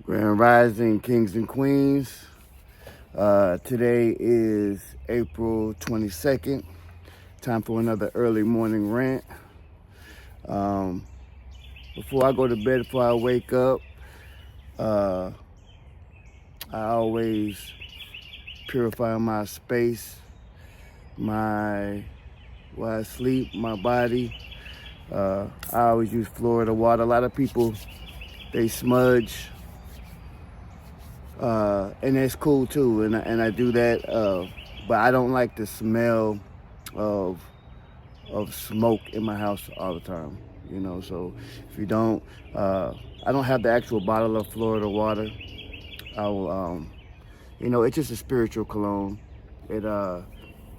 Grand Rising, Kings and Queens. Today is April 22nd. Time for another early morning rant. Before I go to bed, before I wake up, I always purify my space, where I sleep, my body. I always use Florida water. A lot of people, they smudge, and that's cool too. And I do that, but I don't like the smell of smoke in my house all the time. So if you don't, I don't have the actual bottle of Florida water. I will, it's just a spiritual cologne. It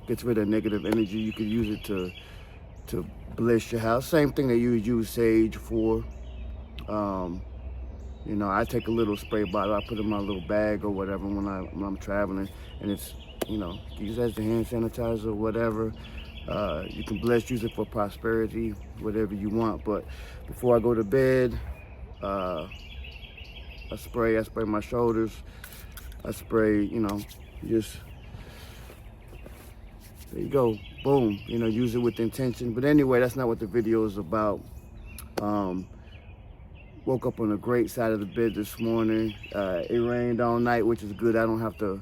gets rid of negative energy. You can use it to bless your house. Same thing that you would use sage for. I take a little spray bottle, I put it in my little bag or whatever when I'm traveling, and it's, use it as the hand sanitizer or whatever. You can use it for prosperity, whatever you want. But before I go to bed, I spray my shoulders. I spray, just, there you go, boom, use it with intention. But anyway, that's not what the video is about. Woke up on a great side of the bed this morning. It rained all night, which is good. I don't have to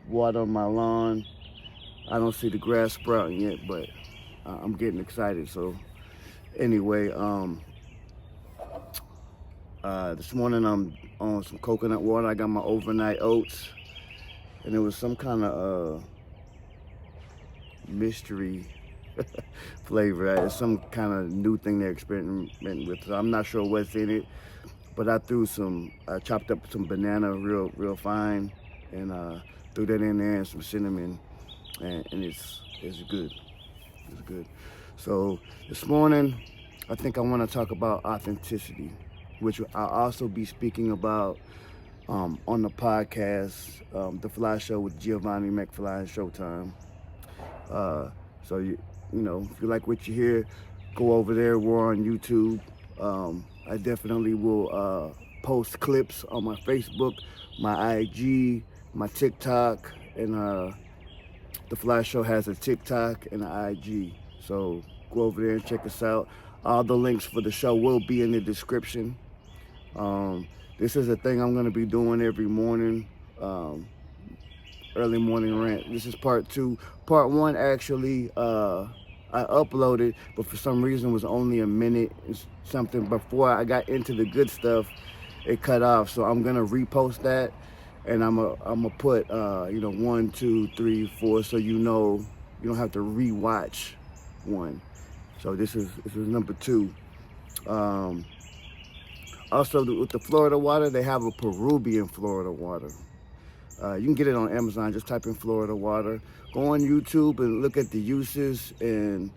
water my lawn. I don't see the grass sprouting yet, but I'm getting excited. So anyway, this morning I'm on some coconut water. I got my overnight oats, and it was some kind of mystery flavor. It's some kind of new thing they're experimenting with. So I'm not sure what's in it, but I chopped up some banana real fine, and threw that in there and some cinnamon, and it's good. It's good. So this morning, I think I want to talk about authenticity, which I'll also be speaking about on the podcast, The Fly Show with Giovanni McFly and Showtime. So if you like what you hear, go over there. We're on YouTube. I definitely will post clips on my Facebook, my IG, my TikTok, and The Fly Show has a TikTok and an IG. So go over there and check us out. All the links for the show will be in the description. This is a thing I'm going to be doing every morning. Early morning rant. This is part 2. Part 1 actually, I uploaded, but for some reason was only a minute and something. Before I got into the good stuff, it cut off. So I'm gonna repost that, and I'm gonna put 1, 2, 3, 4, so you don't have to rewatch one. So this is number 2. Also with the Florida water, they have a Peruvian Florida water. You can get it on Amazon. Just type in Florida water. Go on YouTube and look at the uses, and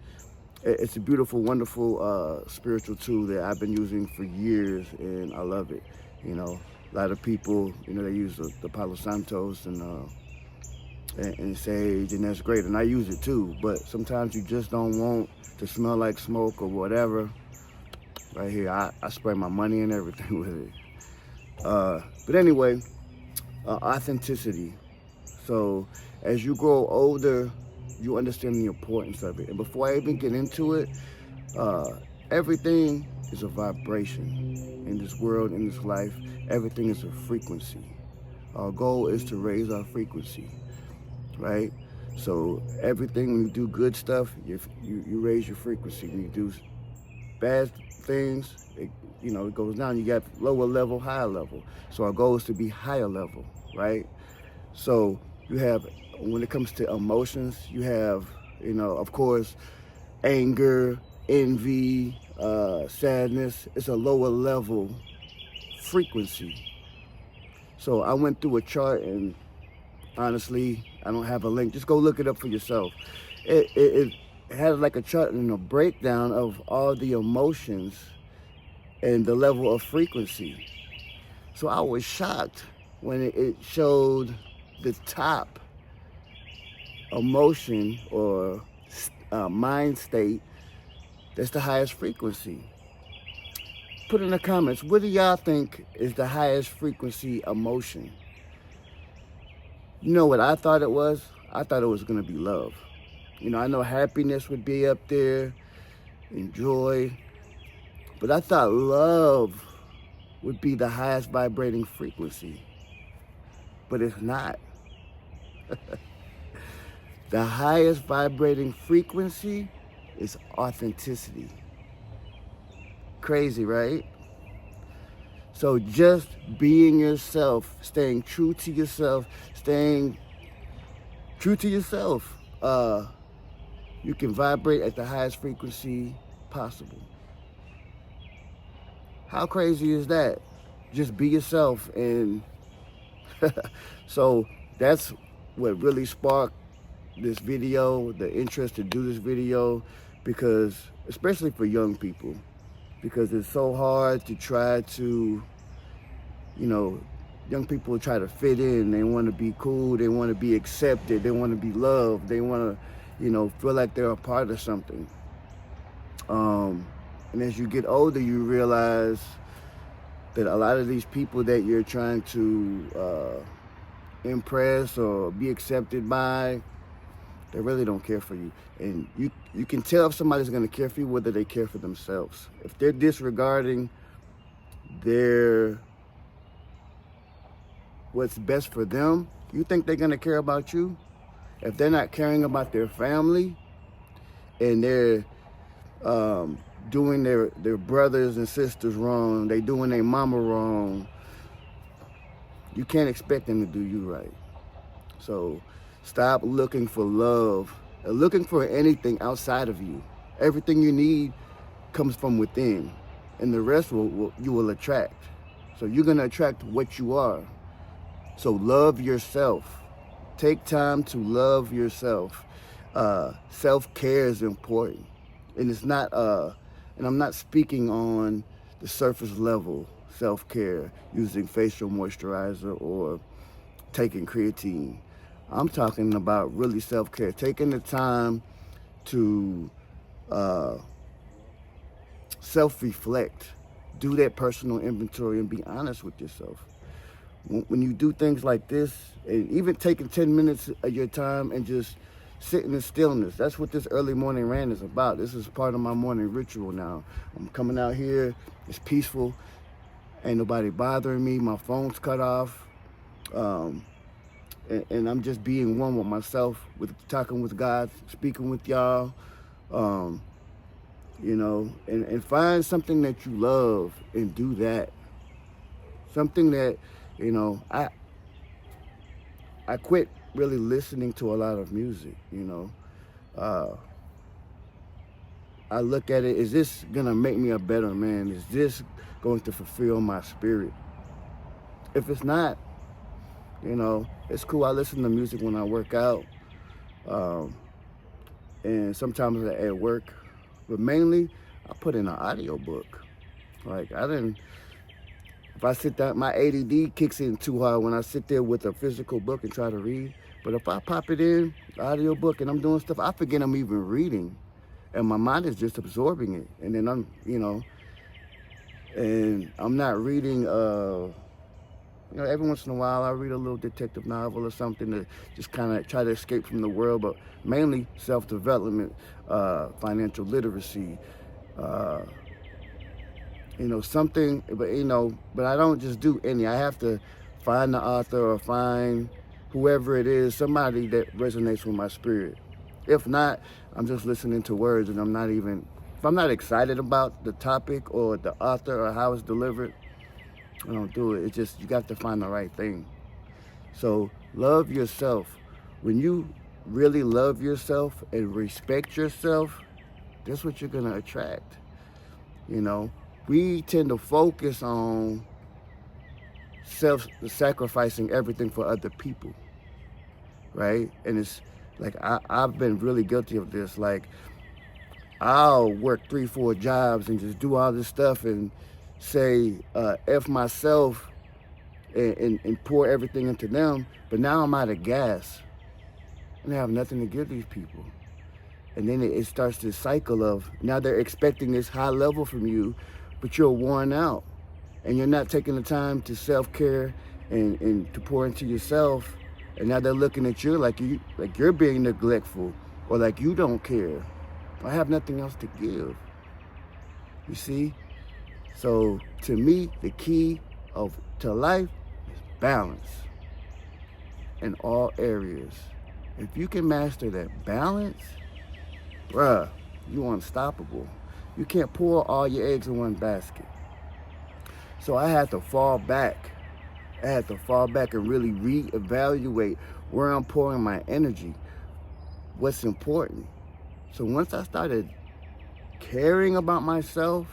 it's a beautiful, wonderful spiritual tool that I've been using for years, and I love it. A lot of people, they use the Palo Santos and sage, and that's great, and I use it too. But sometimes you just don't want to smell like smoke or whatever. Right here, I spray my money and everything with it. But anyway. Authenticity. So as you grow older, you understand the importance of it. And before I even get into it, everything is a vibration in this world, in this life. Everything is a frequency. Our goal is to raise our frequency, right? So everything, when you do good stuff, you raise your frequency. When you do bad things, it goes down. You got lower level, higher level. So our goal is to be higher level, right? So you have, when it comes to emotions, you have, of course, anger, envy, sadness. It's a lower level frequency. So I went through a chart, and honestly, I don't have a link. Just go look it up for yourself. It had like a chart and a breakdown of all the emotions and the level of frequency. So I was shocked when it showed the top emotion or mind state that's the highest frequency. put in the comments, what do y'all think is the highest frequency emotion? You know what I thought it was? I thought it was going to be love. You know, I know happiness would be up there, and joy, but I thought love would be the highest vibrating frequency. But it's not. The highest vibrating frequency is authenticity. Crazy, right? So just being yourself, staying true to yourself, you can vibrate at the highest frequency possible. How crazy is that? Just be yourself. And so that's what really sparked this video, the interest to do this video, because especially for young people, because it's so hard to try to, you know, young people try to fit in. They want to be cool, they want to be accepted, they want to be loved, they want to, you know, feel like they're a part of something. And as you get older, you realize that a lot of these people that you're trying to impress or be accepted by, they really don't care for you. And you can tell if somebody's going to care for you whether they care for themselves. If they're disregarding what's best for them, you think they're going to care about you? If they're not caring about their family and they're doing their brothers and sisters wrong, they doing their mama wrong, you can't expect them to do you right. So stop looking for love, looking for anything outside of you. Everything you need comes from within, and the rest you will attract. So you're going to attract what you are. So love yourself. Take time to love yourself. Self-care is important. And it's not, and I'm not speaking on the surface level self-care, using facial moisturizer or taking creatine. I'm talking about really self-care, taking the time to self-reflect, do that personal inventory and be honest with yourself. When you do things like this, and even taking 10 minutes of your time and just sitting in stillness, that's what this early morning rant is about. This is part of my morning ritual now. I'm coming out here, it's peaceful, ain't nobody bothering me, my phone's cut off, and I'm just being one with myself, with talking with God, speaking with y'all, you know, and find something that you love and do that. Something that, you know, I quit really listening to a lot of music, you know. I look at it, is this gonna make me a better man? Is this going to fulfill my spirit? If it's not, you know, it's cool. I listen to music when I work out, and sometimes at work, but mainly I put in an audio book. Like if I sit down, my ADD kicks in too hard when I sit there with a physical book and try to read. But if I pop it in, audio book, and I'm doing stuff, I forget I'm even reading. And my mind is just absorbing it. And then I'm, you know, and I'm not reading, you know, every once in a while I read a little detective novel or something to just kind of try to escape from the world, but mainly self-development, financial literacy, you know, something, but, you know, but I don't just do any. I have to find the author or find whoever it is, somebody that resonates with my spirit. If not, I'm just listening to words, and I'm not even, if I'm not excited about the topic or the author or how it's delivered, I don't do it. It's just, you got to find the right thing. So love yourself. When you really love yourself and respect yourself, that's what you're gonna attract. You know, we tend to focus on self-sacrificing everything for other people, right? And it's like, I've been really guilty of this. Like, I'll work 3-4 jobs and just do all this stuff and say F myself and pour everything into them, but now I'm out of gas and I have nothing to give these people. And then it starts this cycle of, now they're expecting this high level from you, but you're worn out and you're not taking the time to self-care and to pour into yourself, and now they're looking at you like you're being neglectful or like you don't care. I have nothing else to give. You see? So to me, the key to life is balance in all areas. If you can master that balance, bruh, you're unstoppable. You can't pour all your eggs in one basket. So I had to fall back. I had to fall back and really reevaluate where I'm pouring my energy, what's important. So once I started caring about myself,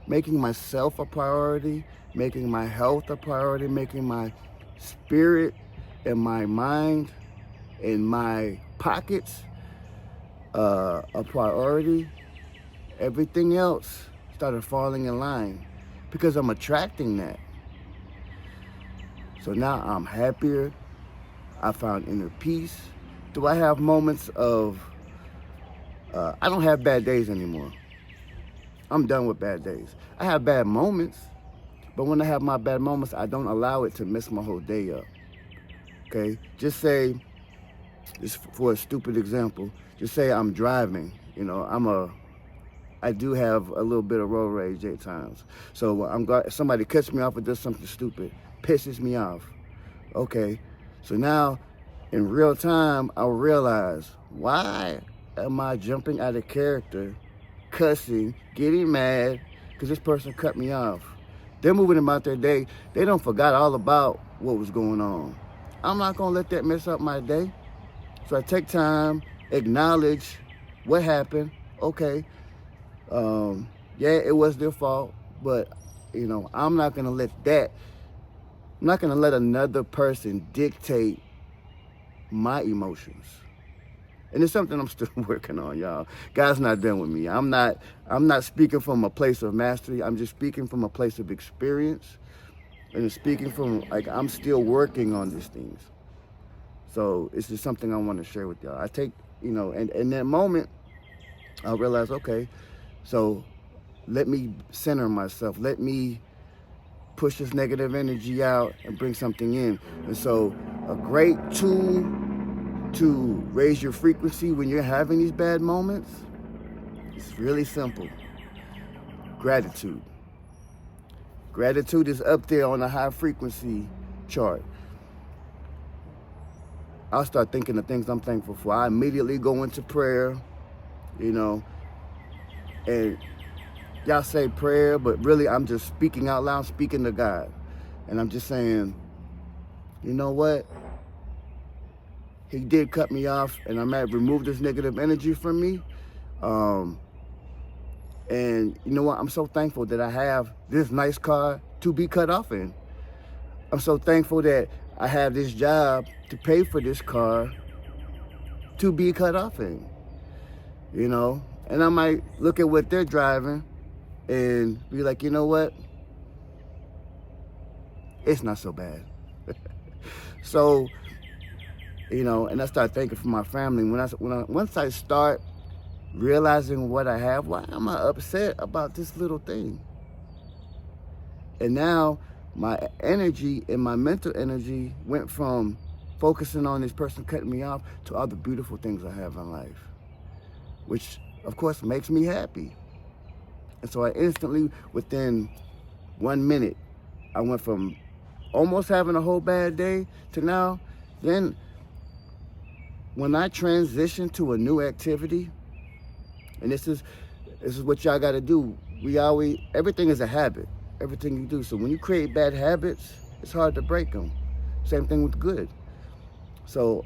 making myself a priority, making my health a priority, making my spirit and my mind and my pockets a priority, everything else started falling in line because I'm attracting that. So now I'm happier. I found inner peace. Do I have moments of, I don't have bad days anymore. I'm done with bad days. I have bad moments, but when I have my bad moments, I don't allow it to mess my whole day up. Okay? Just say, just for a stupid example, just say I'm driving. You know, I do have a little bit of road rage at times. So somebody cuts me off or does something stupid, pisses me off. Okay, so now in real time, I'll realize, why am I jumping out of character, cussing, getting mad because this person cut me off? They're moving about their day. They don't forgot all about what was going on. I'm not going to let that mess up my day. So I take time, acknowledge what happened. Okay, yeah, it was their fault, but you know, I'm not going to let another person dictate my emotions. And it's something I'm still working on, y'all. God's not done with me. I'm not speaking from a place of mastery. I'm just speaking from a place of experience. And it's speaking from, like, I'm still working on these things. So it's just something I want to share with y'all. I take, you know, and in that moment, I realize, okay, so let me center myself. Let me push this negative energy out and bring something in. And so a great tool to raise your frequency when you're having these bad moments, it's really simple. Gratitude. Gratitude is up there on the high frequency chart. I'll start thinking of things I'm thankful for. I immediately go into prayer, you know, and y'all say prayer, but really I'm just speaking out loud, speaking to God. And I'm just saying, you know what? He did cut me off, and I might remove this negative energy from me. And you know what? I'm so thankful that I have this nice car to be cut off in. I'm so thankful that I have this job to pay for this car to be cut off in. You know? And I might look at what they're driving and be like, you know what? It's not so bad. So, you know, and I start thinking for my family. Once I start realizing what I have, why am I upset about this little thing? And now my energy and my mental energy went from focusing on this person cutting me off to all the beautiful things I have in life, which of course makes me happy. And so I instantly, within 1 minute, I went from almost having a whole bad day to now. Then when I transition to a new activity, and this is what y'all got to do. Everything is a habit. Everything you do. So when you create bad habits, it's hard to break them. Same thing with good. So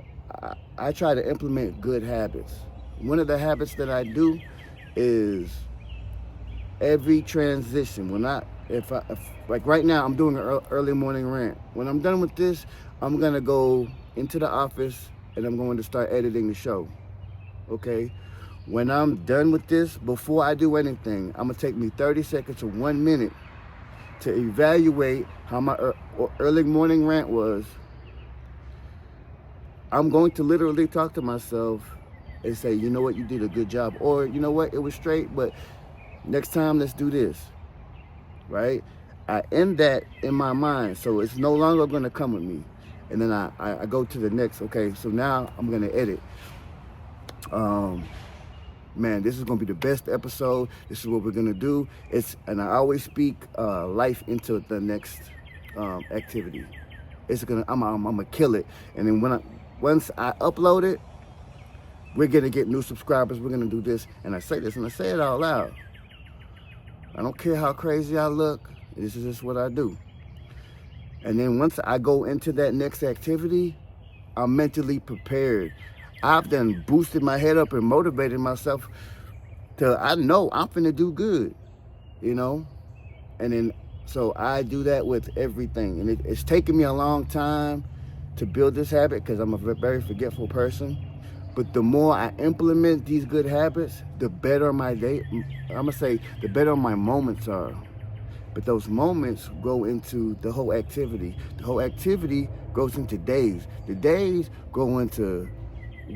I try to implement good habits. One of the habits that I do is every transition. Like right now, I'm doing an early morning rant. When I'm done with this, I'm gonna go into the office and I'm going to start editing the show. Okay? When I'm done with this, before I do anything, I'm gonna take me 30 seconds to 1 minute to evaluate how my early morning rant was. I'm going to literally talk to myself and say, you know what, you did a good job. Or, you know what, it was straight, but next time let's do this. right? I end that in my mind, so it's no longer going to come with me. And then I go to the next. Okay, so now I'm going to edit. Man, this is gonna be the best episode. This is what we're gonna do. And I always speak life into the next activity. I'm gonna kill it. And then once I upload it, we're gonna get new subscribers. We're gonna do this, and I say this, and I say it out loud. I don't care how crazy I look. This is just what I do. And then once I go into that next activity, I'm mentally prepared. I've then boosted my head up and motivated myself to, I know I'm finna do good, you know? And then, so I do that with everything. And it's taken me a long time to build this habit because I'm a very forgetful person. But the more I implement these good habits, the better my day, I'm gonna say, the better my moments are. But those moments go into the whole activity. The whole activity goes into days. The days go into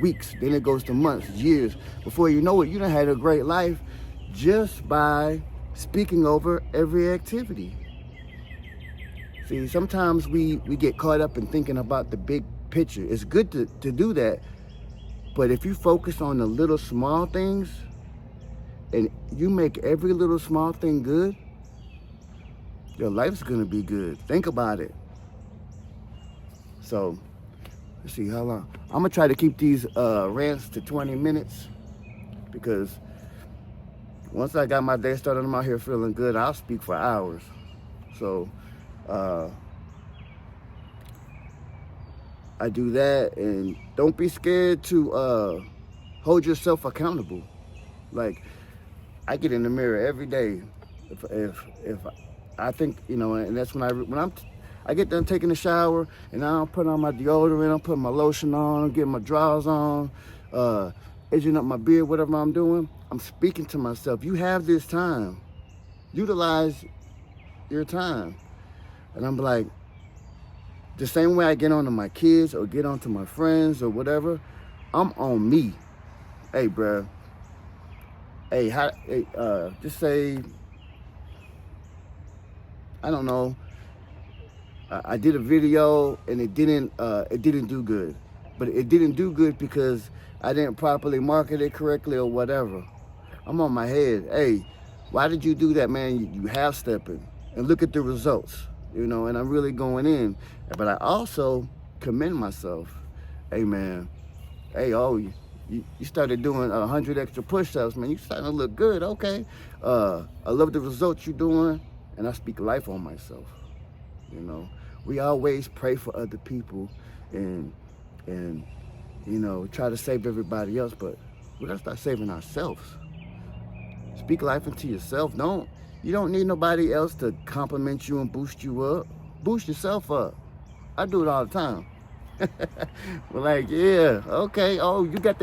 weeks, then it goes to months, years. Before you know it, you done had a great life just by speaking over every activity. See, sometimes we get caught up in thinking about the big picture. It's good to do that, but if you focus on the little small things and you make every little small thing good, your life's gonna be good. Think about it. So, let's see how long. I'm gonna try to keep these rants to 20 minutes because once I got my day started, I'm out here feeling good, I'll speak for hours. So I do that, and don't be scared to hold yourself accountable. Like, I get in the mirror every day. If I think, you know, and that's when I get done taking a shower, and I'm putting on my deodorant, I'm putting my lotion on, I'm getting my drawers on, edging up my beard, whatever I'm doing. I'm speaking to myself. You have this time. Utilize your time. And I'm like, the same way I get on to my kids or get on to my friends or whatever, I'm on me. Hey, bruh. Hey, just say, I don't know, I did a video and it didn't do good. But it didn't do good because I didn't properly market it correctly or whatever. I'm on my head. Hey, why did you do that, man? You half-stepping. And look at the results, you know, and I'm really going in. But I also commend myself. Hey, man. Hey, you started doing 100 extra push-ups, man. You starting to look good, okay. I love the results you're doing, and I speak life on myself, you know. We always pray for other people and you know, try to save everybody else, but we gotta start saving ourselves. Speak life into yourself. You don't need nobody else to compliment you and boost you up. Boost yourself up. I do it all the time. We're like, yeah, okay. Oh, you got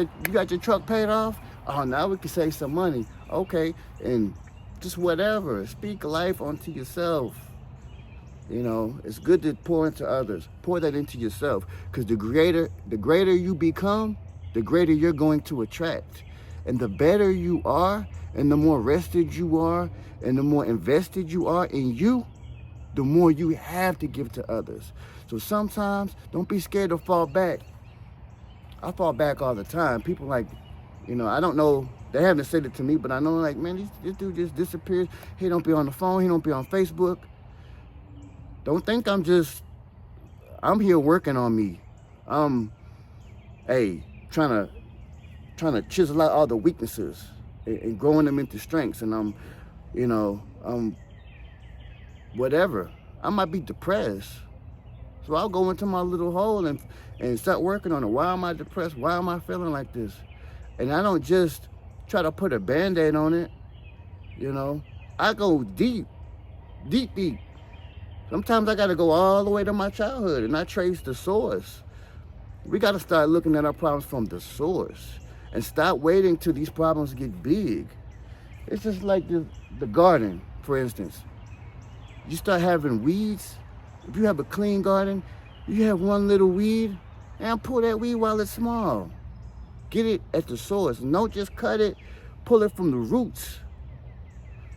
your truck paid off? Oh, now we can save some money. Okay, and just whatever. Speak life onto yourself. You know, it's good to pour into others. Pour that into yourself, because the greater you become, the greater you're going to attract. And the better you are, and the more rested you are, and the more invested you are in you, the more you have to give to others. So sometimes, don't be scared to fall back. I fall back all the time. People like, you know, I don't know, they haven't said it to me, but I know, like, man, this dude just disappears. He don't be on the phone, he don't be on Facebook. Don't think I'm here working on me. I'm, trying to chisel out all the weaknesses and growing them into strengths. And I'm whatever. I might be depressed. So I'll go into my little hole and start working on it. Why am I depressed? Why am I feeling like this? And I don't just try to put a Band-Aid on it, you know. I go deep. Sometimes I got to go all the way to my childhood and I trace the source. We got to start looking at our problems from the source and stop waiting till these problems get big. It's just like the garden, for instance. You start having weeds. If you have a clean garden, you have one little weed, and pull that weed while it's small. Get it at the source. And don't just cut it, pull it from the roots.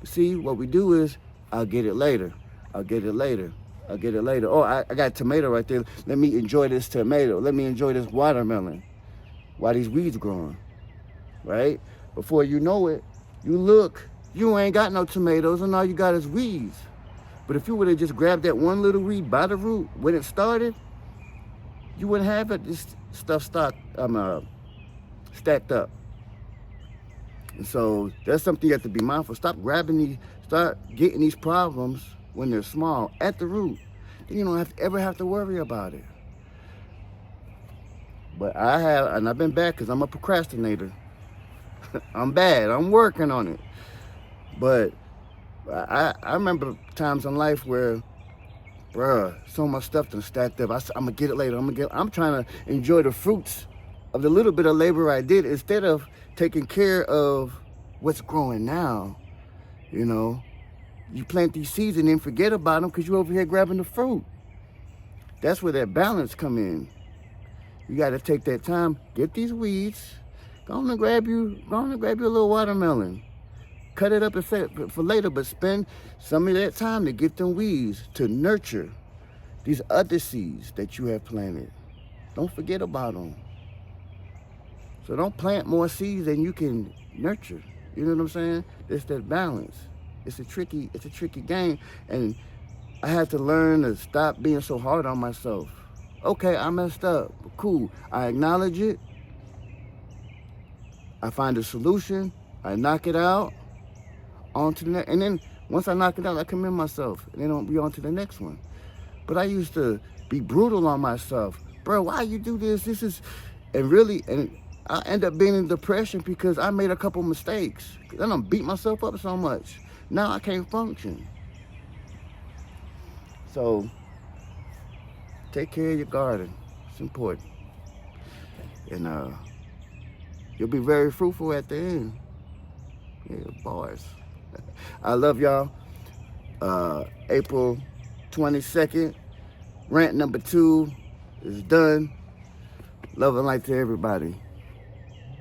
See, what we do is I'll get it later. I'll get it later. I'll get it later. Oh, I got tomato right there. Let me enjoy this tomato. Let me enjoy this watermelon while these weeds growing, right? Before you know it, you look, you ain't got no tomatoes and all you got is weeds. But if you would have just grabbed that one little weed by the root when it started, you wouldn't have it, this stuff stacked up. And so that's something you have to be mindful. Start getting these problems when they're small at the root. Then you don't ever have to worry about it. But I've been bad because I'm a procrastinator. I'm bad. I'm working on it. But I remember times in life where, bruh, so much stuff done stacked up. I'm gonna get it later. I'm trying to enjoy the fruits of the little bit of labor I did instead of taking care of what's growing now. You know, you plant these seeds and then forget about them because you're over here grabbing the fruit. That's where that balance come in. You got to take that time, get these weeds, go on and grab you a little watermelon. Cut it up for later, but spend some of that time to get them weeds, to nurture these other seeds that you have planted. Don't forget about them. So don't plant more seeds than you can nurture. You know what I'm saying? It's that balance. It's a tricky game. And I had to learn to stop being so hard on myself. Okay, I messed up. Cool. I acknowledge it. I find a solution. I knock it out. On to the next. And then once I knock it out, I commend myself. And then I'll be on to the next one. But I used to be brutal on myself. Bro, why you do this? And I end up being in depression because I made a couple mistakes. Then I beat myself up so much. Now I can't function. So take care of your garden. It's important. And you'll be very fruitful at the end. Yeah, bars. I love y'all. April 22nd, rant number 2 is done. Love and light to everybody.